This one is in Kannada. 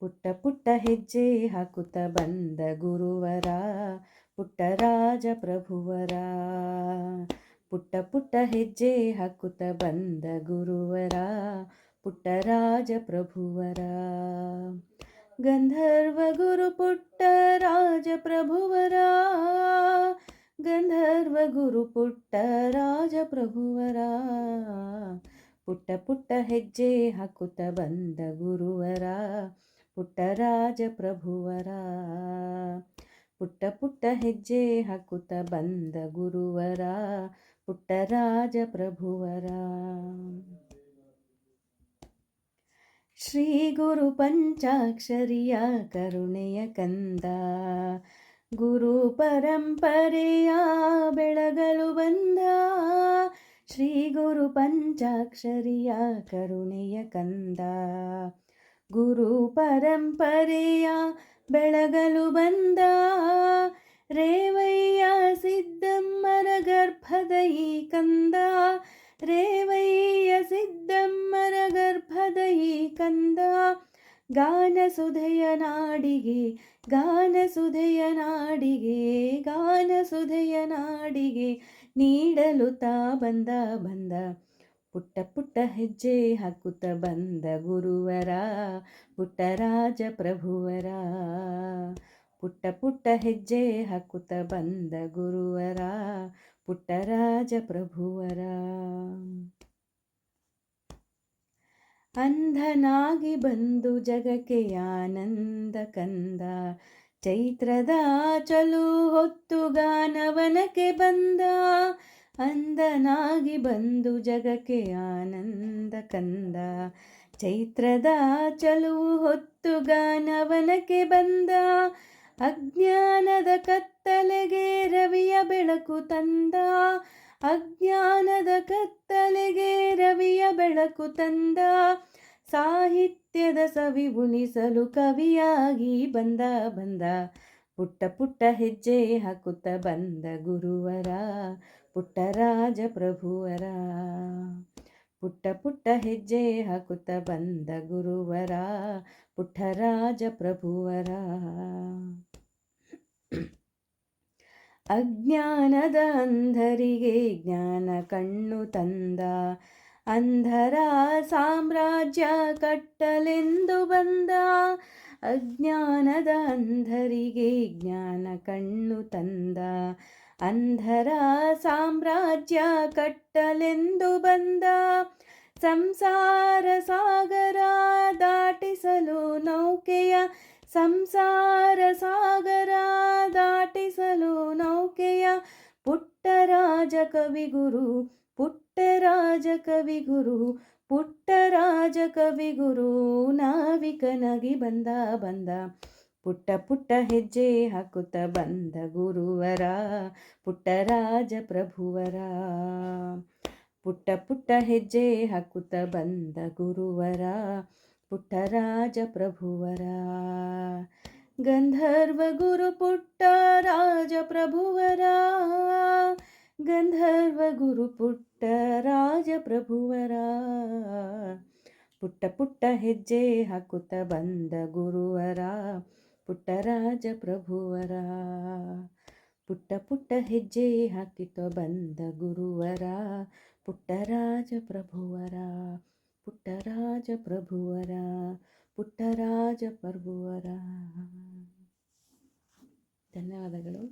ಪುಟ್ಟ ಪುಟ್ಟ ಹೆಜ್ಜೆ ಹಾಕುತ್ತ ಬಂದ ಗುರುವರ, ಪುಟ್ಟರಾಜ ಪ್ರಭುವರ. ಪುಟ್ಟ ಪುಟ್ಟ ಹೆಜ್ಜೆ ಹಾಕುತ್ತ ಬಂದ ಗುರುವರ, ಪುಟ್ಟರಾಜ ಪ್ರಭುವರ. ಗಂಧರ್ವ ಗುರು ಪುಟ್ಟರಾಜ ಪ್ರಭುವರ, ಗಂಧರ್ವ ಗುರು ಪುಟ್ಟರಾಜ ಪ್ರಭುವರ. ಪುಟ್ಟ ಪುಟ್ಟ ಹೆಜ್ಜೆ ಹಾಕುತ್ತ ಬಂದ ಗುರುವರ, ಪುಟ್ಟರಾಜ ಪ್ರಭುವರ. ಪುಟ್ಟ ಪುಟ್ಟ ಹೆಜ್ಜೆ ಹಾಕುತ್ತ ಬಂದ ಗುರುವರ, ಪುಟ್ಟರಾಜ ಪ್ರಭುವರ. ಶ್ರೀ ಗುರು ಪಂಚಾಕ್ಷರಿಯ ಕರುಣೆಯ ಕಂದ, ಗುರು ಪರಂಪರೆಯ ಬೆಳಗಲು ಬಂದ. ಶ್ರೀ ಗುರು ಪಂಚಾಕ್ಷರಿಯ ಕರುಣೆಯ ಕಂದ, ಗುರು ಪರಂಪರೆಯ ಬೆಳಗಲು ಬಂದ. ರೇವಯ್ಯ ಸಿದ್ದಮ್ಮರ ಗರ್ಭದ ಈ ಕಂದ, ರೇವಯ್ಯ ಸಿದ್ದಮ್ಮರ ಗರ್ಭದ ಈ ಕಂದ. ಗಾನಸುಧೆಯ ನಾಡಿಗೆ, ಗಾನಸುಧೆಯ ನಾಡಿಗೆ, ಗಾನಸುಧೆಯ ನಾಡಿಗೆ ನೀಡಲು ತಾ ಬಂದ ಬಂದ. ಪುಟ್ಟ ಪುಟ್ಟ ಹೆಜ್ಜೆ ಹಾಕುತ್ತ ಬಂದ ಗುರುವರ, ಪುಟ್ಟರಾಜ ಪ್ರಭುವರ. ಪುಟ್ಟ ಪುಟ್ಟ ಹೆಜ್ಜೆ ಹಾಕುತ್ತ ಬಂದ ಗುರುವರ, ಪುಟ್ಟರಾಜ ಪ್ರಭುವರ. ಅಂಧನಾಗಿ ಬಂದು ಜಗಕ್ಕೆ ಆನಂದ ಕಂದ, ಚೈತ್ರದ ಚಲು ಹೊತ್ತು ಗಾನವನಕ್ಕೆ ಬಂದ. ಅಂಧನಾಗಿ ಬಂದು ಜಗಕ್ಕೆ ಆನಂದ ಕಂದ, ಚೈತ್ರದ ಚಲುವು ಹೊತ್ತು ಗಾನವನಕ್ಕೆ ಬಂದ. ಅಜ್ಞಾನದ ಕತ್ತಲೆಗೆ ರವಿಯ ಬೆಳಕು ತಂದ, ಅಜ್ಞಾನದ ಕತ್ತಲೆಗೆ ರವಿಯ ಬೆಳಕು ತಂದ. ಸಾಹಿತ್ಯದ ಸವಿ ಉಣಿಸಲು ಕವಿಯಾಗಿ ಬಂದ ಬಂದ. ಪುಟ್ಟ ಪುಟ್ಟ ಹೆಜ್ಜೆ ಹಾಕುತ್ತ ಬಂದ ಗುರುವರ, ಪುಟ್ಟರಾಜ ಪ್ರಭುವರ. ಪುಟ್ಟ ಪುಟ್ಟ ಹೆಜ್ಜೆ ಹಾಕುತ್ತ ಬಂದ ಗುರುವರ, ಪುಟ್ಟರಾಜ ಪ್ರಭುವರ. ಅಜ್ಞಾನದ ಅಂಧರಿಗೆ ಜ್ಞಾನ ಕಣ್ಣು ತಂದ, ಅಂಧರ ಸಾಮ್ರಾಜ್ಯ ಕಟ್ಟಲೆಂದು ಬಂದ. ಅಜ್ಞಾನದ ಅಂಧರಿಗೆ ಜ್ಞಾನ ಕಣ್ಣು ತಂದ, ಅಂಧರ ಸಾಮ್ರಾಜ್ಯ ಕಟ್ಟಲೆಂದು ಬಂದ. ಸಂಸಾರ ಸಾಗರ ದಾಟಿಸಲು ನೌಕೆಯ, ಸಂಸಾರ ಸಾಗರ ದಾಟಿಸಲು ನೌಕೆಯ. ಪುಟ್ಟರಾಜ ಕವಿಗುರು, ಪುಟ್ಟರಾಜ ಕವಿಗುರು, ಪುಟ್ಟರಾಜ ಕವಿಗುರು ನಾವಿಕನಾಗಿ ಬಂದ ಬಂದ. ಪುಟ್ಟ ಪುಟ್ಟ ಹೆಜ್ಜೆ ಹಾಕುತ್ತ ಬಂದ ಗುರುವರ, ಪುಟ್ಟರಾಜ ಪ್ರಭುವರ. ಪುಟ್ಟ ಪುಟ್ಟ ಹೆಜ್ಜೆ ಹಾಕುತ್ತ ಬಂದ ಗುರುವರ, ಪುಟ್ಟರಾಜ ಪ್ರಭುವರ. ಗಂಧರ್ವ ಗುರು ಪುಟ್ಟರಾಜ ಪ್ರಭುವರ, ಗಂಧರ್ವ ಗುರು ಪುಟ್ಟರಾಜ ಪ್ರಭುವರ. ಪುಟ್ಟ ಪುಟ್ಟ ಹೆಜ್ಜೆ ಹಾಕುತ್ತ ಬಂದ ಗುರುವರ, ಪುಟ್ಟರಾಜ ಪ್ರಭುವರ. ಪುಟ್ಟ ಪುಟ್ಟ ಹೆಜ್ಜೆ ಹಾಕಿತ ಬಂದ ಗುರುವರ, ಪುಟ್ಟರಾಜ ಪ್ರಭುವರ, ಪುಟ್ಟರಾಜ ಪ್ರಭುವರ, ಪುಟ್ಟರಾಜ ಪ್ರಭುವರ. ಧನ್ಯವಾದಗಳು.